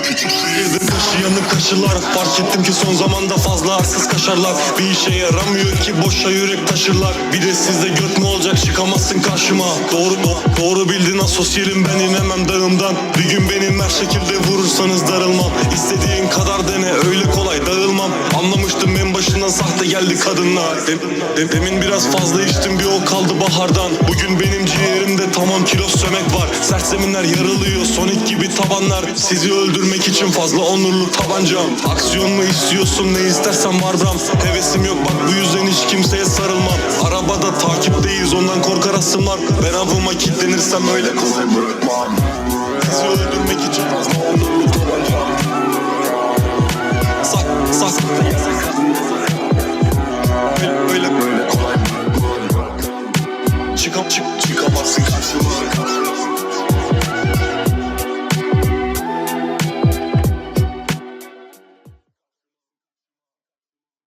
küçük şehirde taşıyanı kaşılar. Fark ettim ki son zamanda fazla arsız kaşarlar. Bir işe yaramıyor ki boşa yürek taşırlar. Bir de sizde göt mü olacak, çıkamazsın karşıma. Doğru bildin, asosyalim ben, inemem dağımdan. Bir gün benim her şekilde vurursanız darılmam. İstediğin kadar dene, öyle kolay dağılmam. Anlamıştım en başından, sahte geldi kadınlar. Demin biraz fazla içtim, bir o kaldı bahardan. Bugün benim ciğerimde tamam kilo sömek var. Sert zeminler yarılıyor, Sonic gibi tabanlar. Sizi öldürmek için fazla onurlu tabancam. Aksiyon mu istiyorsun, ne istersen var bram. Hevesim yok bak, bu yüzden hiç kimseye sarılmam. Arabada takipteyiz, ondan korkar asımlar. Ben avıma kilitlenirsem öyle kolay bırakmam. Sizi öldürmek için fazla onurlu tabancam. Sak öyle kolay. Çıkamazsın karşıma.